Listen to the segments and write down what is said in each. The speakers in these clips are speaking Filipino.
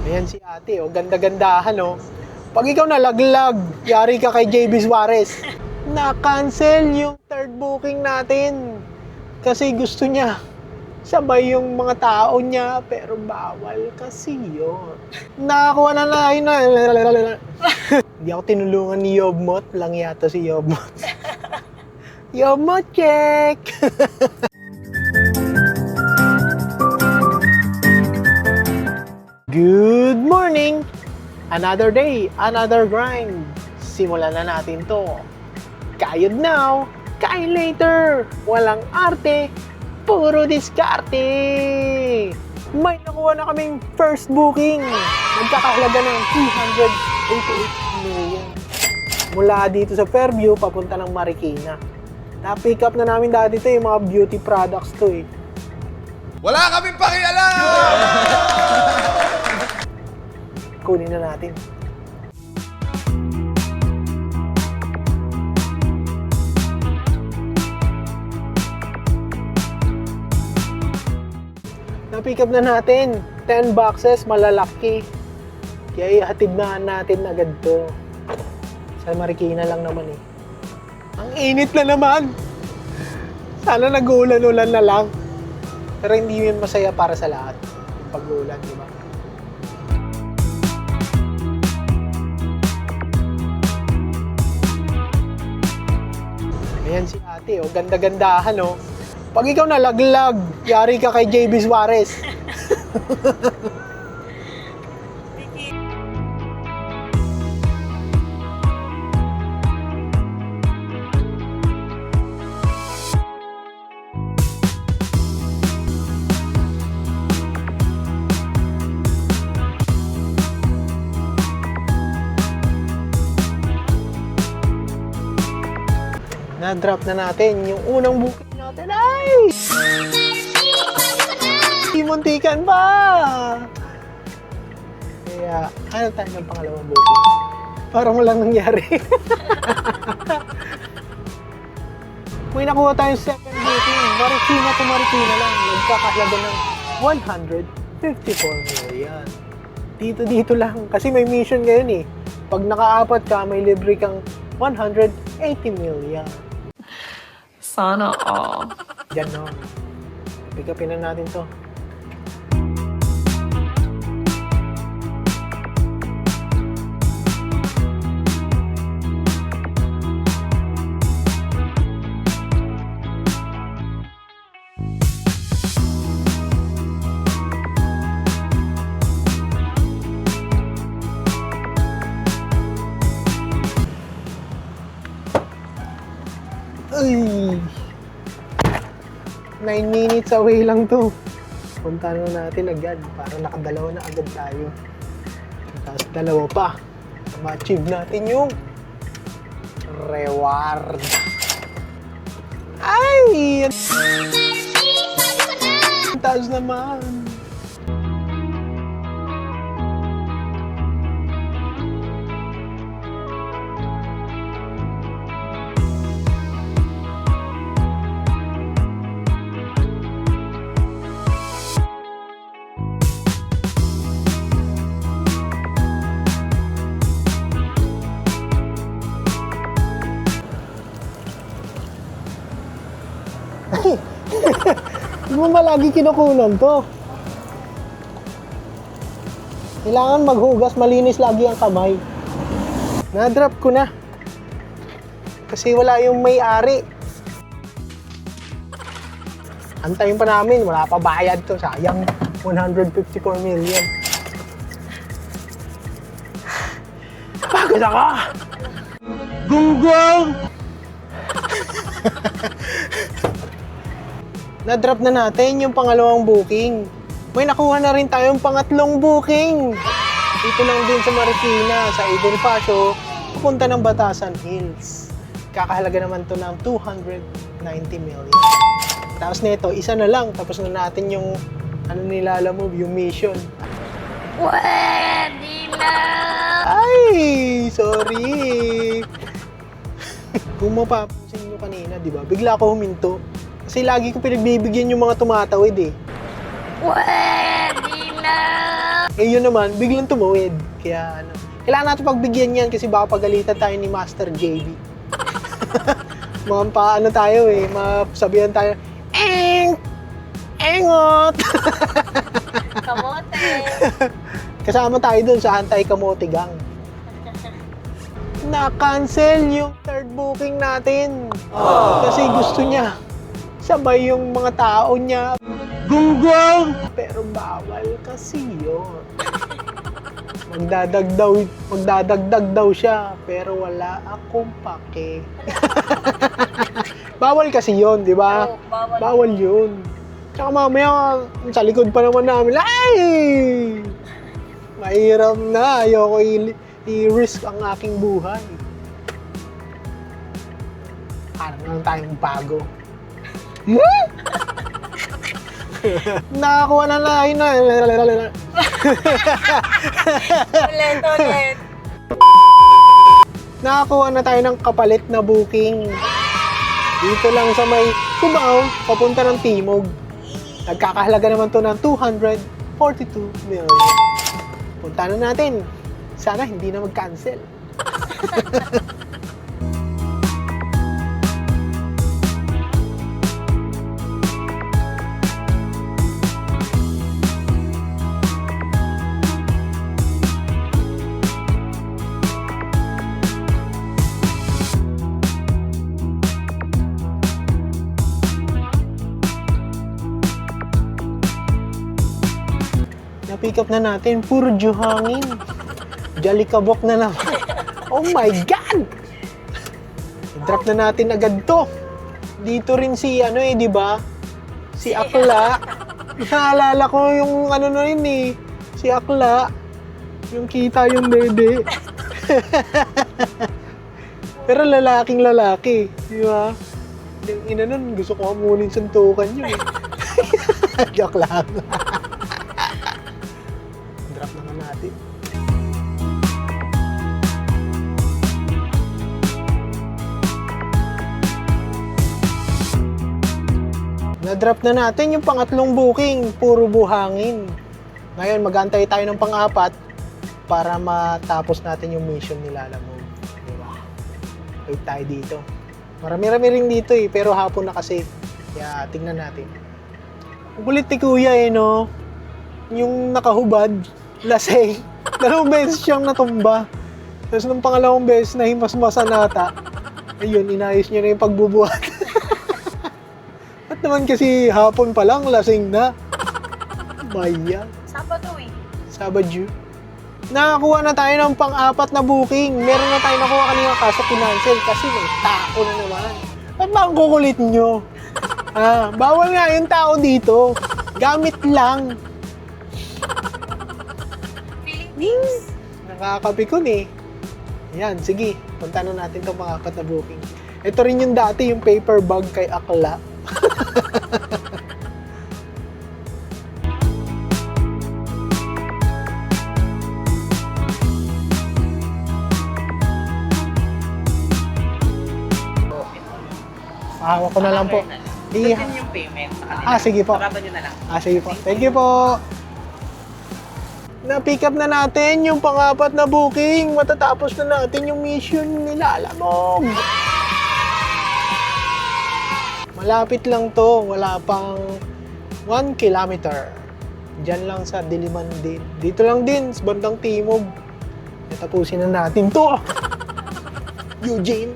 Ayan si ate, oh. Ganda-gandahan, oh. Pag ikaw nalaglag, yari ka kay JB Suarez. Na-cancel yung third booking natin. Kasi gusto niya sabay yung mga tao niya, pero bawal kasi yun. Nakakuha na yun na. Hindi ako tinulungan ni Yobmot. Lang yata si Yobmot. Yobmot, check! Good morning! Another day, another grind. Simulan na natin to. Kayod now, kain later. Walang arte, puro diskarte. May nakuha na kaming first booking. Nagkakahalaga ng 388 million. Mula dito sa Fairview, papunta ng Marikina. Na-pick up na namin dati ito yung mga beauty products to eh. Wala kaming pakialam! Kunin na natin. Na-pick up na natin. 10 boxes, malalaki. Kaya ihatid na natin agad to. Sa Marikina lang naman eh. Ang init na naman! Sana nag-uulan-ulan na lang. Pero hindi yun masaya para sa lahat. Yung pag-uulan, di ba? Ayan si ate, oh. Ganda-gandahan, oh. Pag ikaw nalaglag, yari ka kay JB Suarez. Na-drop na natin yung unang booking natin. Ay! Muntikan pa! Kaya, ano tayo ng pangalawang booking? Parang walang nangyari. May nakuha tayong second booking. Marikina to Marikina lang. Nagkakahalaga ng 154 million. Dito lang. Kasi may mission ngayon eh. Pag nakaapat ka, may libre kang 180 million. Sana all. Ganon. Pick upin na natin to. Ay! 9 minutes away lang to. Punta na natin agad para nakadalawa na agad tayo. Tapos dalawa pa. Ma-achieve natin yung reward. Ay! Ang taas naman. Hindi mo ba lagi kinukunan to? Kailangan maghugas, malinis lagi ang kamay. Na-drop ko na. Kasi wala yung may-ari. Antayin pa namin, wala pa bayad to. Sayang, 154 million. Pagod ako! Gunggong! Na-drop na natin yung pangalawang booking. May nakuha na rin tayong pangatlong booking. Dito lang din sa Marikina, sa Ibon Pasio, pupunta ng Batasan Hills. Kakahalaga naman to ng 290 million. Tapos nito, isa na lang. Tapos na natin yung, nilalamove, yung mission. Pwede na! Ay! Sorry! Kung mapapansin nyo kanina, di ba? Bigla ako huminto. Kasi lagi ko pinagbibigyan yung mga tumatawid eh. Pwede na! Eh yun naman, biglang tumuwid. Kaya ano, kailangan natin pagbigyan yan kasi baka pagalitan tayo ni Master JB. Mga paano tayo eh, masabihan tayo, engot! Kamote. Kasama tayo dun sa anti-kamote gang. Na-cancel yung third booking natin. Kasi gusto niya. Sabay yung mga tao niya. Gunggong! Pero bawal kasi yun. Magdadagdag daw siya. Pero wala akong pake. Bawal kasi yun, di ba? Oo, bawal. Bawal yun. Tsaka mamaya, sa likod pa naman namin, ay! Mahirap na. Ayoko i-risk ang aking buhay. Parang lang tayong bago. Nakakuha na lang. Ulit. Nakakuha na tayo ng kapalit na booking. Dito lang sa may Cubao, papunta ng Timog. Nagkakahalaga naman to ng 242 million. Punta na natin. Sana hindi na mag-cancel. Na-pick up na natin, puro juhangin. Jalikabok na naman. Oh my God! I-drop na natin agad to. Dito rin si, di ba? Si Akla. Naalala ko yung na rin eh. Si Akla. Yung kita yung dede. Pero lalaking lalaki. Di ba? Yung ina nun, gusto ko amunin suntukan yun eh. Joke lang. Drop naman natin. Na-drop na natin yung pangatlong booking, puro buhangin. Ngayon, mag-antay tayo ng pang-apat para matapos natin yung mission nila, alam mo. Diba? Wait tayo dito. Marami-rami rin dito eh, pero hapon na kasi. Kaya tingnan natin. Ang kulit ni Kuya eh, no? Yung nakahubad, lasing. 2 beses siyang natumba. Tapos nung pangalawang beses na himasmasan nata, ayun, inayos niya na yung pagbubuhat. At naman kasi hapon pa lang, lasing na. Maya. Sabado eh. Sabadyo. Nakakuha na tayo ng pang-apat na booking. Meron na tayo nakuha kanina kaso kinancel kasi may tao na naman. At ba ang kukulit nyo? Bawal nga yung tao dito. Gamit lang. Philippines. Nakakapikon eh. Yan, sige. Punta na natin itong pang-apat na booking. Ito rin yung dati, yung paper bag kay Akla. Hawak ko na lang po. Ito yung payment sa kanila. Sige po. Sarado nyo na lang. Sige po. Thank you po. Na-pick up na natin yung pang-apat na booking. Matatapos na natin yung mission nila. Alamog! Malapit lang to. Wala pang 1 kilometer. Diyan lang sa Diliman din. Dito lang din, sa bandang Timog. Natapusin na natin to. Eugene.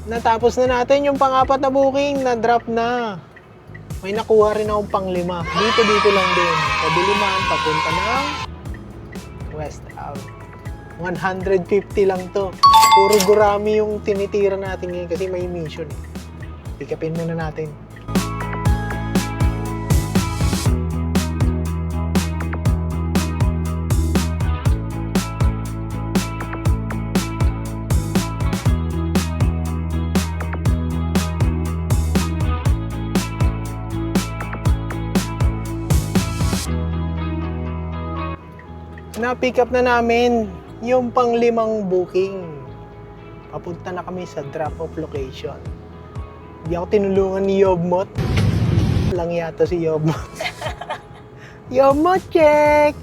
Natapos na natin yung pang-apat na booking. Na-drop na. May nakuha rin akong pang-5. Dito lang din. Sa Diliman, papunta ng West Ave. 150 lang to. Puro gurami yung tinitira natin ngayon kasi may mission. Pick upin muna natin. Na-pick up na namin yung pang-5 booking. Papunta na kami sa drop-off location. Hindi ako tinulungan ni Yobmot. Lang yata si Yobmot. Yomo check!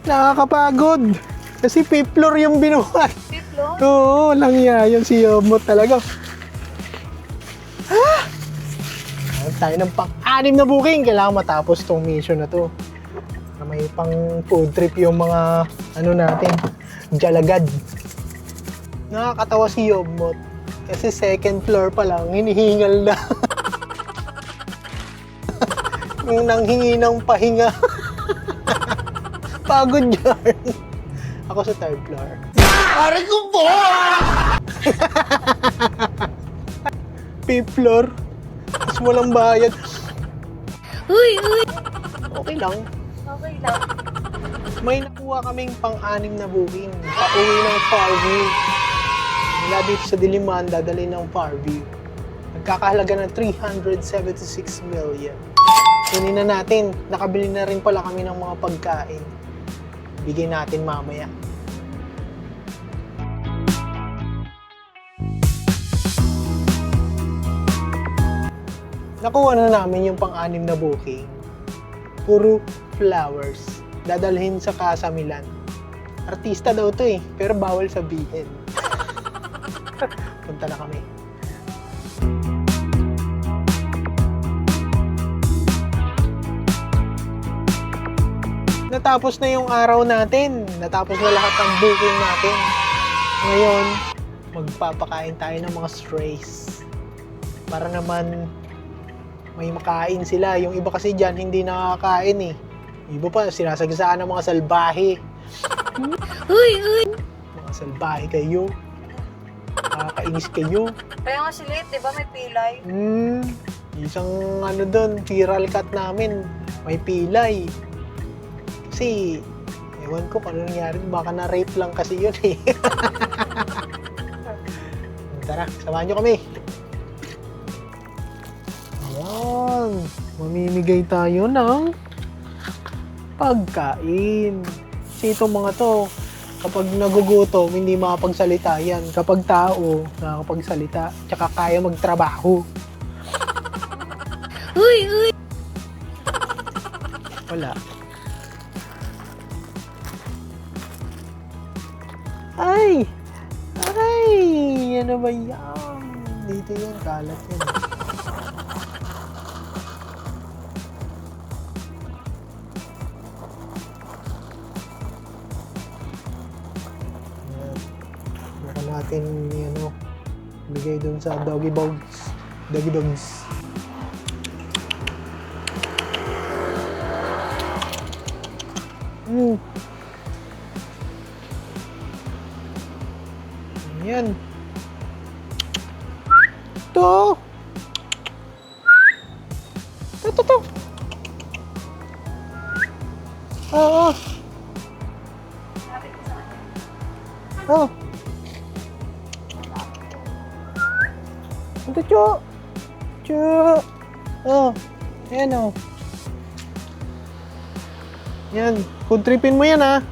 Nakakapagod. Kasi fifth floor yung binuhat. Fifth floor? Oo, lang yan si Yomo talaga. Ah! Meron tayo ng pang-anim na booking. Kailangan matapos tong mission na to. Na may pang food trip yung mga ano natin, jalagad. Nakakatawa si Yomot. Kasi second floor pa lang, hinihingal na. Yung nanghingi ng pahinga. Pagod yan. Ako sa third floor. Pare ko po! Fifth floor. Tapos walang bayad. Uy, uy! Okay lang. Okay lang. May nakuha kaming pang-anim na booking. Pauwi ng Farview. Mula dito sa Diliman, dadali ng Farview. Nagkakahalaga ng 376 million. Kunin na natin. Nakabili na rin pala kami ng mga pagkain. Bigay natin mamaya. Nakuha na namin yung pang-anim na booking. Puro flowers. Dadalhin sa Casa Milan. Artista daw to eh, pero bawal sabihin. Punta na kami. Natapos na yung araw natin. Natapos na lahat ng booking natin. Ngayon, magpapakain tayo ng mga strays. Para naman may makain sila. Yung iba kasi dyan, hindi nakakain eh. Iba pa, sinasagasaan ng mga salbahe. Uy, uy! Mga salbahe kayo. Nakakainis kayo. Kaya nga silit, di ba may pilay? Isang ano doon, viral cut namin. May pilay. Kasi, ewan ko kung ano nangyari. Baka na-rape lang kasi yun eh. Tara, samahan nyo kami. Ayan. Mamimigay tayo ng pagkain. Kasi itong mga to, kapag nagugutom, hindi makapagsalita yan. Kapag tao, nakakapagsalita, tsaka kaya magtrabaho. Uy, uy! Wala. Ay! Ay! Ano ba yan? Dito yan, kalat yan. Baka natin ano, bigay dun sa doggy dogs. Doggy dogs. Yan. To. To. Oo. Oh. Ito, Cho. Cho. Oh. Ayan, oh. Yan. Food tripin mo yan, ha.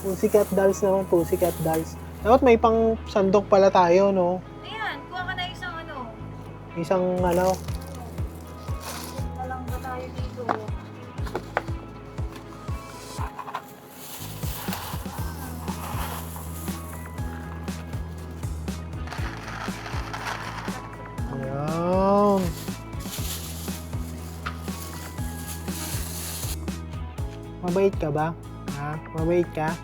Pussycat dolls naman, pussycat dolls. Dapat may pang sandok pala tayo, no? Ayan, kuha ka na isang ano. Isang ano. Walang ba tayo dito? Ayan. Mabait ka ba? Ha? Mabait ka?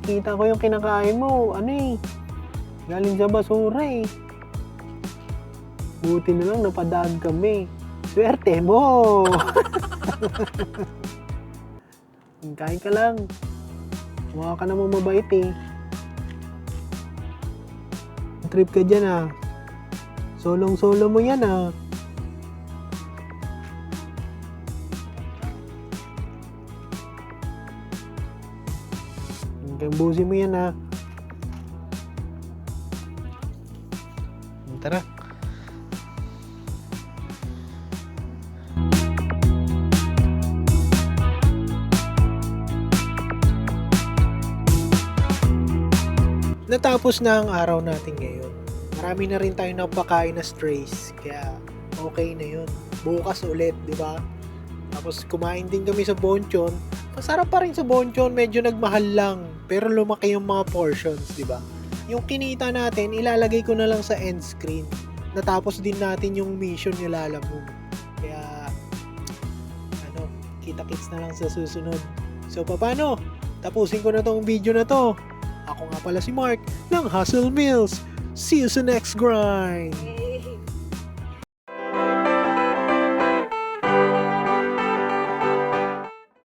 Kita ko yung kinakain mo. Ano eh? Galing sa basura eh. Buti na lang napadaan kami. Swerte mo! Kain ka lang. Mukha ka namang mabait eh. Trip ka dyan ah. Solong-solo mo yan ah. Taimbusin mo yan ha. Tara. Natapos na ang araw natin ngayon. Marami na rin tayong napakain na strays. Kaya okay na yun. Bukas ulit, di ba? Tapos kumain din kami sa Bonchon. Masarap pa rin sa Bonchon, medyo nagmahal lang. Pero lumaki yung mga portions, di ba? Yung kinita natin, ilalagay ko na lang sa end screen. Natapos din natin yung mission ni Lalamove. Kaya, kita-kits na lang sa susunod. So, paano? Tapusin ko na tong video na to. Ako nga pala si Mark ng Hustle Mills. See you sa next grind!